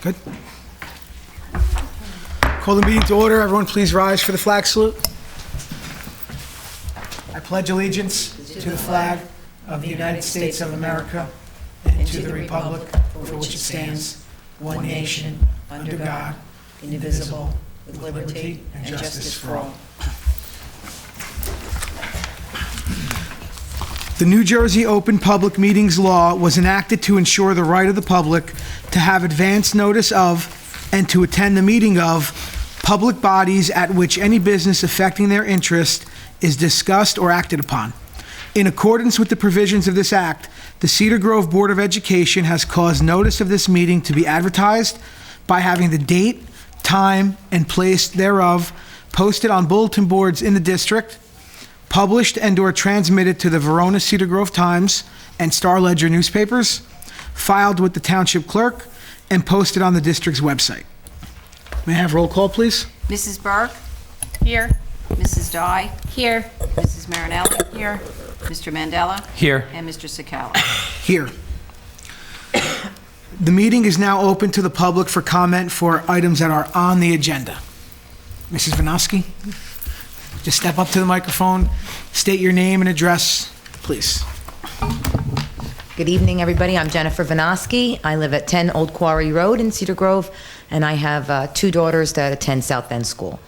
Good. Call the meeting to order. Everyone please rise for the flag salute. I pledge allegiance to the flag of the United States of America and to the republic for which it stands, one nation, under God, indivisible, with liberty and justice for all. The New Jersey Open Public Meetings Law was enacted to ensure the right of the public to have advance notice of and to attend the meeting of public bodies at which any business affecting their interest is discussed or acted upon. In accordance with the provisions of this act, the Cedar Grove Board of Education has caused notice of this meeting to be advertised by having the date, time, and place thereof posted on bulletin boards in the district, published and/or transmitted to the Verona Cedar Grove Times and Star Ledger newspapers, filed with the township clerk, and posted on the district's website. May I have roll call, please? Mrs. Burke? Here. Mrs. Dye? Here. Mrs. Marinelli? Here. Mr. Mandela? Here. And Mr. Sakala? Here. The meeting is now open to the public for comment for items that are on the agenda. Mrs. Vinosky, just step up to the microphone, state your name and address, please. Good evening, everybody. I'm Jennifer Vinosky. I live at 10 Old Quarry Road in Cedar Grove, and I have 2 daughters that attend South End School.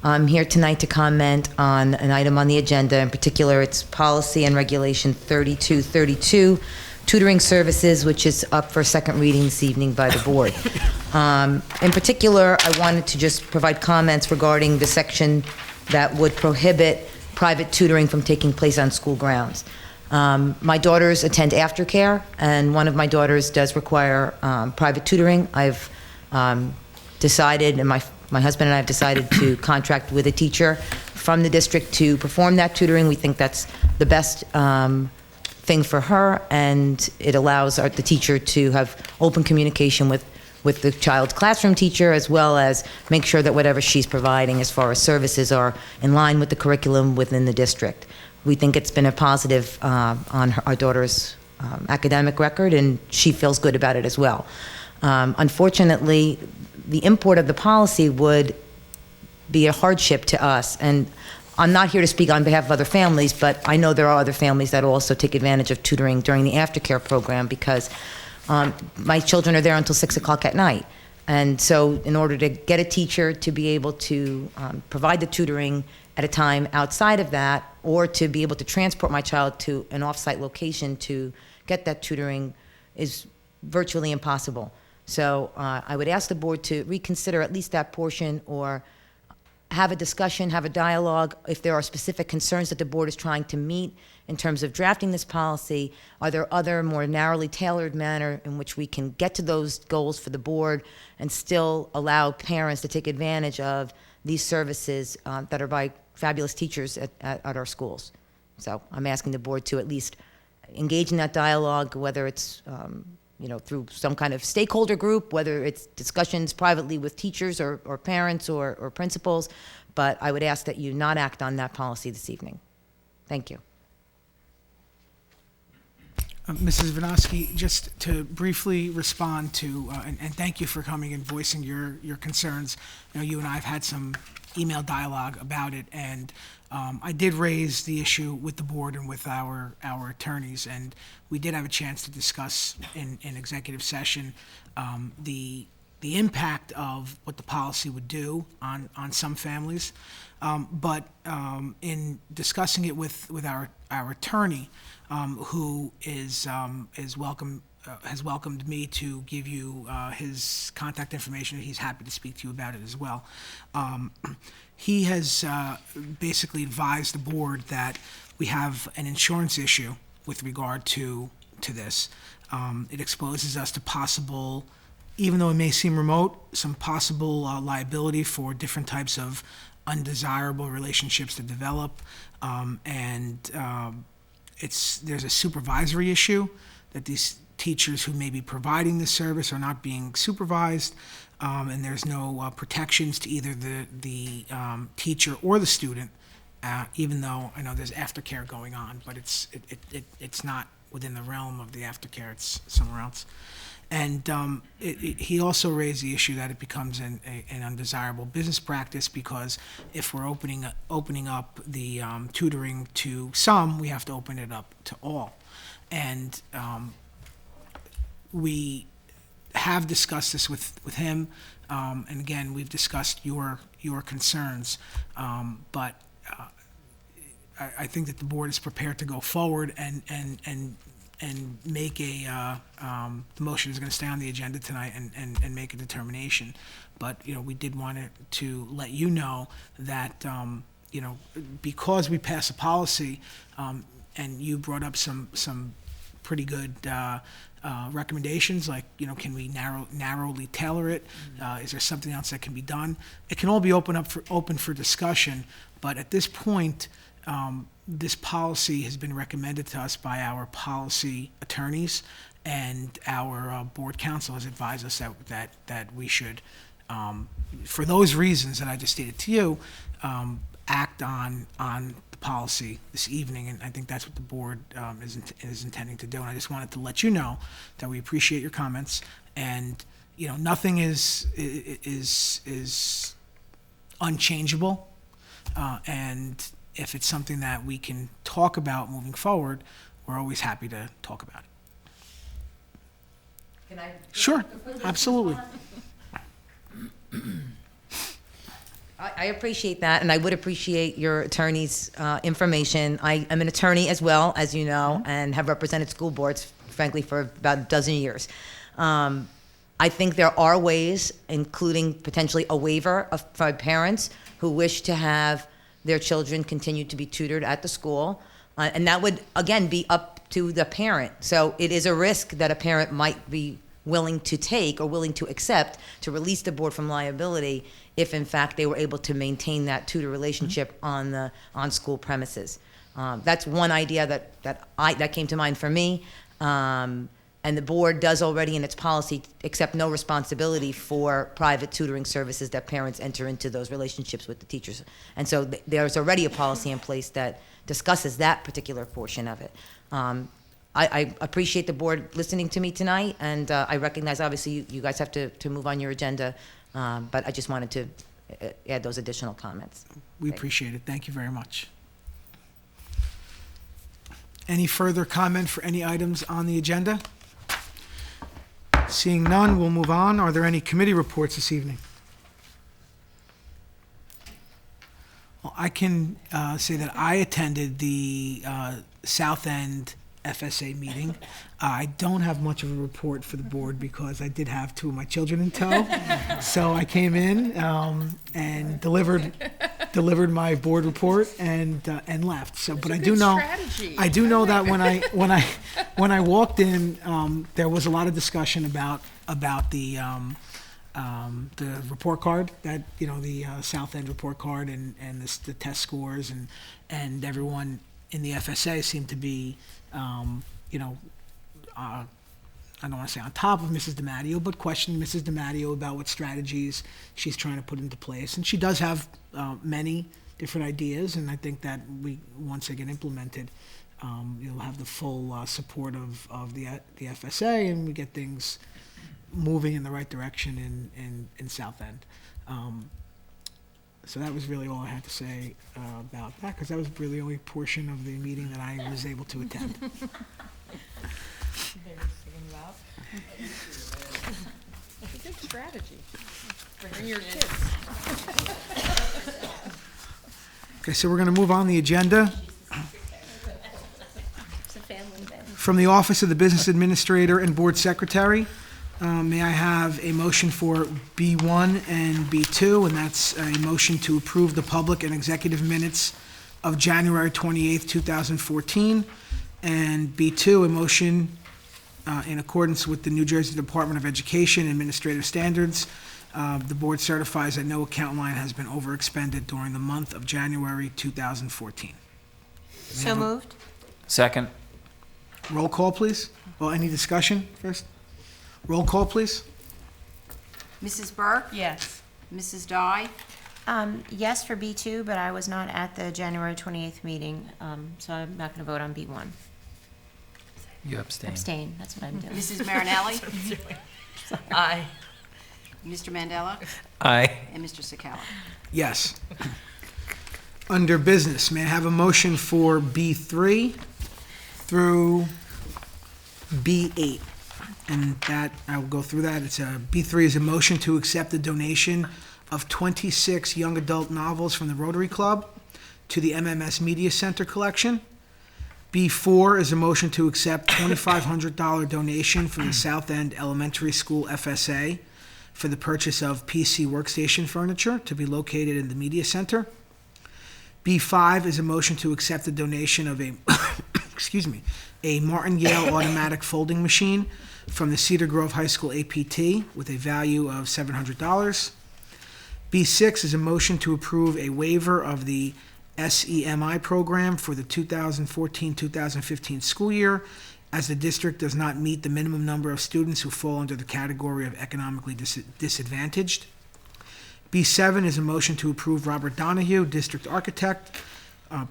I'm here tonight to comment on an item on the agenda. In particular, it's Policy and Regulation 3232, tutoring services, which is up for second reading this evening by the board. In particular, I wanted to just provide comments regarding the section that would prohibit private tutoring from taking place on school grounds. My daughters attend aftercare, and one of my daughters does require private tutoring. I've decided, and my husband and I have decided to contract with a teacher from the district to perform that tutoring. We think that's the best thing for her, and it allows the teacher to have open communication with the child's classroom teacher, as well as make sure that whatever she's providing as far as services are in line with the curriculum within the district. We think it's been a positive on our daughter's academic record, and she feels good about it as well. Unfortunately, the import of the policy would be a hardship to us, and I'm not here to speak on behalf of other families, but I know there are other families that also take advantage of tutoring during the aftercare program because my children are there until 6 o'clock at night. And so in order to get a teacher to be able to provide the tutoring at a time outside of that, or to be able to transport my child to an off-site location to get that tutoring is virtually impossible. So I would ask the board to reconsider at least that portion, or have a discussion, have a dialogue. If there are specific concerns that the board is trying to meet in terms of drafting this policy, are there other more narrowly tailored manner in which we can get to those goals for the board and still allow parents to take advantage of these services that are by fabulous teachers at our schools? So I'm asking the board to at least engage in that dialogue, whether it's through some kind of stakeholder group, whether it's discussions privately with teachers or parents or principals, but I would ask that you not act on that policy this evening. Thank you. Mrs. Vinosky, just to briefly respond to, and thank you for coming and voicing your concerns. You and I have had some email dialogue about it, and I did raise the issue with the board and with our attorneys, and we did have a chance to discuss in executive session the impact of what the policy would do on some families. But in discussing it with our attorney, who has welcomed me to give you his contact information. He's happy to speak to you about it as well. He has basically advised the board that we have an insurance issue with regard to this. It exposes us to possible, even though it may seem remote, some possible liability for different types of undesirable relationships to develop, there's a supervisory issue that these teachers who may be providing this service are not being supervised, and there's no protections to either the teacher or the student, even though I know there's aftercare going on, but it's not within the realm of the aftercare, it's somewhere else. And he also raised the issue that it becomes an undesirable business practice, because if we're opening up the tutoring to some, we have to open it up to all. And we have discussed this with him, and again, we've discussed your concerns, but I think that the board is prepared to go forward and make the motion is going to stay on the agenda tonight and make a determination. But, we did want to let you know that, because we pass a policy, and you brought up some pretty good recommendations, like, can we narrowly tailor it? Is there something else that can be done? It can all be open for discussion, but at this point, this policy has been recommended to us by our policy attorneys, and our board counsel has advised us that we should, for those reasons that I just stated to you, act on the policy this evening, and I think that's what the board is intending to do. And I just wanted to let you know that we appreciate your comments, and nothing is unchangeable, and if it's something that we can talk about moving forward, we're always happy to talk about it. Can I? Sure, absolutely. I appreciate that, and I would appreciate your attorney's information. I am an attorney as well, as you know, and have represented school boards, frankly, for about a dozen years. I think there are ways, including potentially a waiver for parents who wish to have their children continue to be tutored at the school, and that would, again, be up to the parent. So it is a risk that a parent might be willing to take or willing to accept to release the board from liability if, in fact, they were able to maintain that tutor relationship on school premises. That's one idea that came to mind for me. And the board does already in its policy accept no responsibility for private tutoring services that parents enter into those relationships with the teachers. And so there's already a policy in place that discusses that particular portion of it. I appreciate the board listening to me tonight, and I recognize, obviously, you guys have to move on your agenda, but I just wanted to add those additional comments. We appreciate it. Thank you very much. Any further comment for any items on the agenda? Seeing none, we'll move on. Are there any committee reports this evening? Well, I can say that I attended the South End FSA meeting. I don't have much of a report for the board because I did have two of my children in tow. So I came in and delivered my board report and left. So, but I do know that when I walked in, there was a lot of discussion about the report card, that the South End report card, and the test scores, and everyone in the FSA seemed to be I don't want to say on top of Mrs. DiMatteo, but questioning Mrs. DiMatteo about what strategies she's trying to put into place. And she does have many different ideas, and I think that once they get implemented, you'll have the full support of the FSA, and we get things moving in the right direction in South End. So that was really all I had to say about that, because that was really the only portion of the meeting that I was able to attend. It's a good strategy. Bring your kids. Okay, so we're going to move on the agenda. From the Office of the Business Administrator and Board Secretary, may I have a motion for B1 and B2, and that's a motion to approve the public and executive minutes of January 28th, 2014, and B2, a motion in accordance with the New Jersey Department of Education Administrative Standards. The board certifies that no account line has been overexpended during the month of January 2014. So moved. Second. Roll call, please. Well, any discussion first? Roll call, please. Mrs. Burke? Yes. Mrs. Dye? Yes for B2, but I was not at the January 28th meeting, so I'm not going to vote on B1. You abstain. Abstain, that's what I'm doing. Mrs. Marinelli? Aye. Mr. Mandela? Aye. And Mr. Sakala? Yes. Under business, may I have a motion for B3 through B8? And that, I will go through that. B3 is a motion to accept the donation of 26 young adult novels from the Rotary Club to the MMS Media Center collection. B4 is a motion to accept $2,500 donation from the South End Elementary School FSA for the purchase of PC workstation furniture to be located in the Media Center. B5 is a motion to accept the donation of a, a martingale automatic folding machine from the Cedar Grove High School APT with a value of $700. B6 is a motion to approve a waiver of the SEMI program for the 2014-2015 school year, as the district does not meet the minimum number of students who fall under the category of economically disadvantaged. B7 is a motion to approve Robert Donahue, District Architect,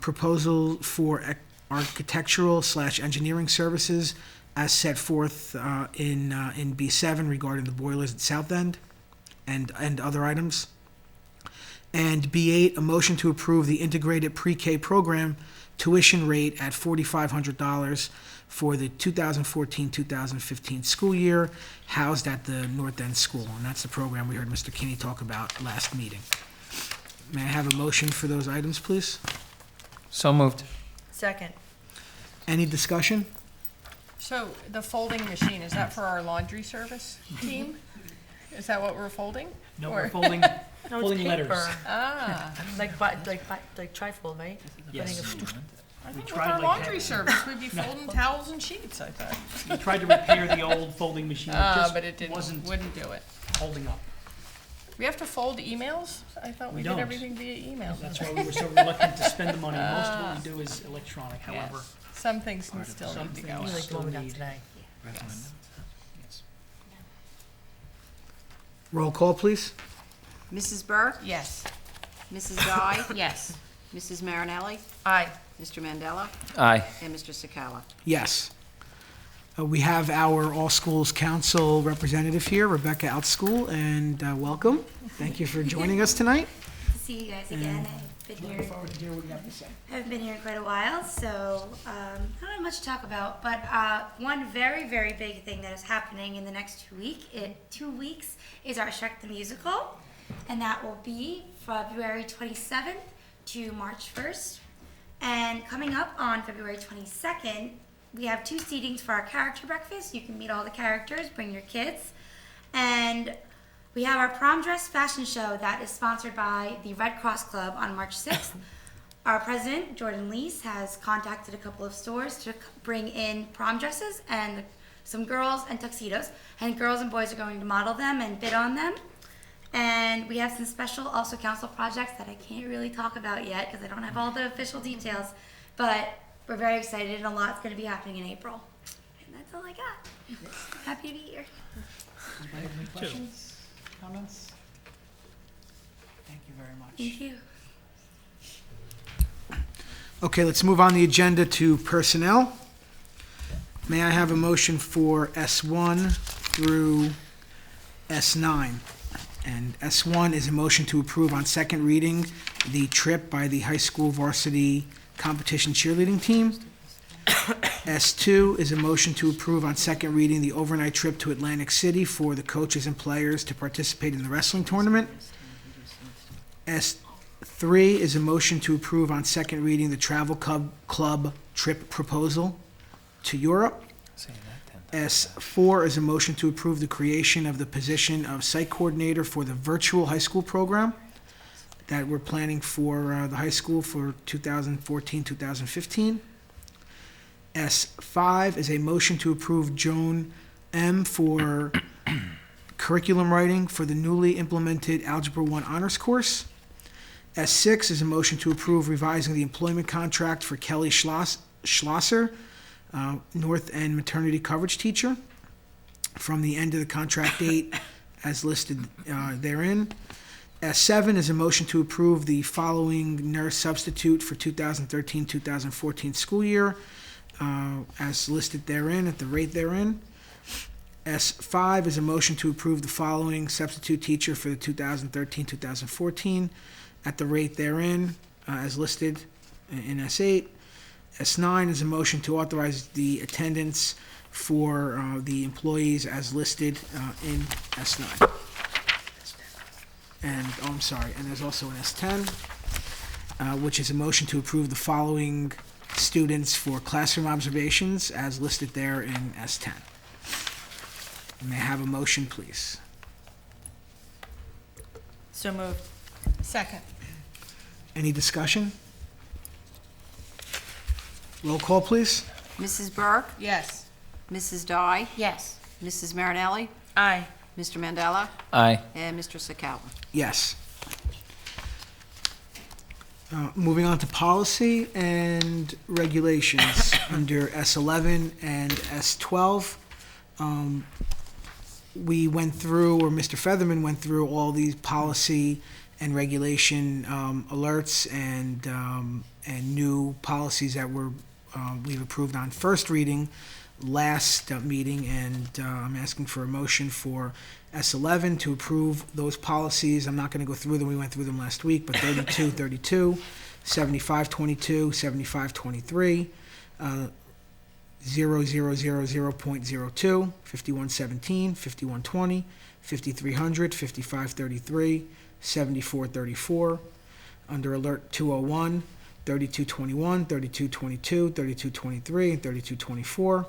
proposal for architectural/engineering services as set forth in B7 regarding the boilers at South End and other items. And B8, a motion to approve the integrated pre-K program tuition rate at $4,500 for the 2014-2015 school year, housed at the North End School. And that's the program we heard Mr. Kinney talk about last meeting. May I have a motion for those items, please? So moved. Second. Any discussion? So the folding machine, is that for our laundry service team? Is that what we're folding? No, Or- we're folding, No, it's folding letters. paper. Ah, Like trifold, right? Yes. I think with tried our like laundry that. service, we'd be folding towels and sheets, I thought. We tried to repair the old folding machine. It But it just wasn't wouldn't do it. holding up. We have to fold emails? I thought we We did don't. everything via email. That's why we were so reluctant to spend the money. Most of what we do is electronic, however. Yes. Some things can still Some need to things go. You like the still one we got need today. recommend. Yes. Roll call, please. Mrs. Burke? Yes. Mrs. Dye? Yes. Mrs. Marinelli? Aye. Mr. Mandela? Aye. And Mr. Sakala? Yes. We have our All Schools Council representative here, Rebecca Outschool, and welcome. Thank you for joining us tonight. To see you guys again. I've been here. Forward to hear what you have to say. I haven't been here in quite a while, so I don't have much to talk about. But one very, very big thing that is happening in the next 2 weeks is our Shrek the Musical, and that will be February 27th to March 1st. And coming up on February 22nd, we have 2 seatings for our character breakfast. You can meet all the characters, bring your kids, and we have our prom dress fashion show that is sponsored by the Red Cross Club on March 6th. Our president, Jordan Leese, has contacted a couple of stores to bring in prom dresses and some girls and tuxedos. And girls and boys are going to model them and bid on them. And we have some special also council projects that I can't really talk about yet because I don't have all the official details. But we're very excited and a lot's going to be happening in April. And that's all I got. Happy to be here. Anybody have any questions, comments? Thank you very much. Thank you. Okay, let's move on the agenda to personnel. May I have a motion for S1 through S9? And S1 is a motion to approve on second reading the trip by the high school varsity competition cheerleading team. S2 is a motion to approve on second reading the overnight trip to Atlantic City for the coaches and players to participate in the wrestling tournament. S3 is a motion to approve on second reading the travel club trip proposal to Europe. Say that 10 times. S4 is a motion to approve the creation of the position of site coordinator for the virtual high school program that we're planning for the high school for 2014-2015. S5 is a motion to approve Joan M. for curriculum writing for the newly implemented Algebra 1 honors course. S6 is a motion to approve revising the employment contract for Kelly Schlosser, North End maternity coverage teacher, from the end of the contract date as listed therein. S7 is a motion to approve the following nurse substitute for 2013-2014 school year, as listed therein, at the rate therein. S5 is a motion to approve the following substitute teacher for the 2013-2014 at the rate therein, as listed in S8. S9 is a motion to authorize the attendance for the employees as listed in S9. And, and there's also an S10, which is a motion to approve the following students for classroom observations as listed there in S10. May I have a motion, please? So moved. Second. Any discussion? Roll call, please. Mrs. Burke? Yes. Mrs. Dye? Yes. Mrs. Marinelli? Aye. Mr. Mandela? Aye. And Mr. Sakala? Yes. Moving on to policy and regulations under S11 and S12. We went through, or Mr. Featherman went through all these policy and regulation alerts and new policies that we've approved on first reading last meeting, and I'm asking for a motion for S11 to approve those policies. I'm not going to go through them, we went through them last week, but 3232, 7522, 7523, 0000.02, 5117, 5120, 5300, 5533, 7434. Under Alert 201, 3221, 3222, 3223, and 3224.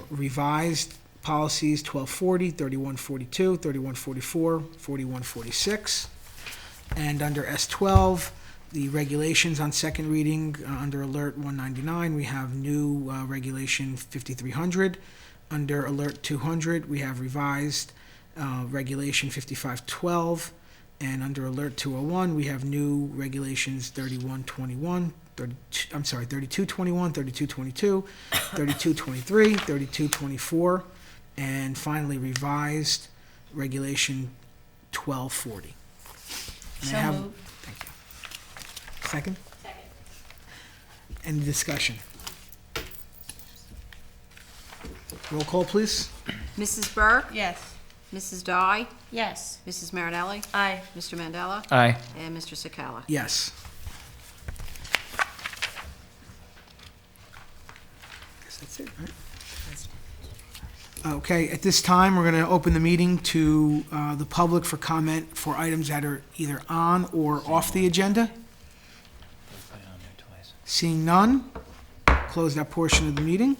Revised policies 1240, 3142, 3144, 4146. And under S12, the regulations on second reading, under Alert 199, we have new regulation 5300. Under Alert 200, we have revised regulation 5512. And under Alert 201, we have new regulations 3221, 3222, 3223, 3224, and finally revised regulation 1240. May I have- moved. Thank you. Second? Second. Any discussion? Roll call, please. Mrs. Burke? Yes. Mrs. Dye? Yes. Mrs. Marinelli? Aye. Mr. Mandela? Aye. And Mr. Sakala? Yes. Guess that's it, right? Okay, at this time, we're going to open the meeting to the public for comment for items that are either on or off the agenda. Seeing none, close that portion of the meeting.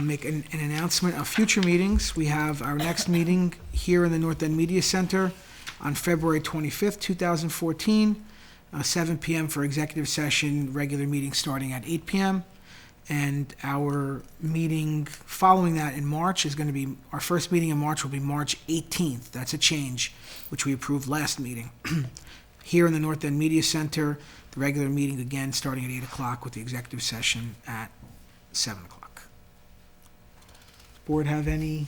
Make an announcement of future meetings. We have our next meeting here in the North End Media Center on February 25th, 2014, 7 p.m. for executive session, regular meeting starting at 8 p.m. And our meeting following that in March is going to be, our first meeting in March will be March 18th. That's a change, which we approved last meeting. Here in the North End Media Center, the regular meeting again starting at 8 o'clock with the executive session at 7 o'clock. Board have any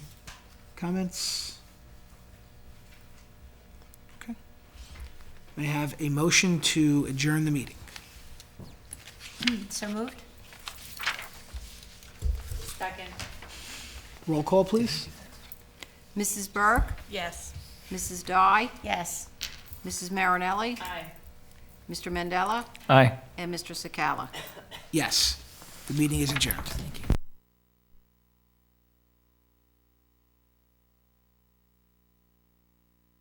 comments? Okay. May I have a motion to adjourn the meeting? So moved? Second. Roll call, please. Mrs. Burke? Yes. Mrs. Dye? Yes. Mrs. Marinelli? Aye. Mr. Mandela? Aye. And Mr. Sakala? Yes. The meeting is adjourned. Thank you.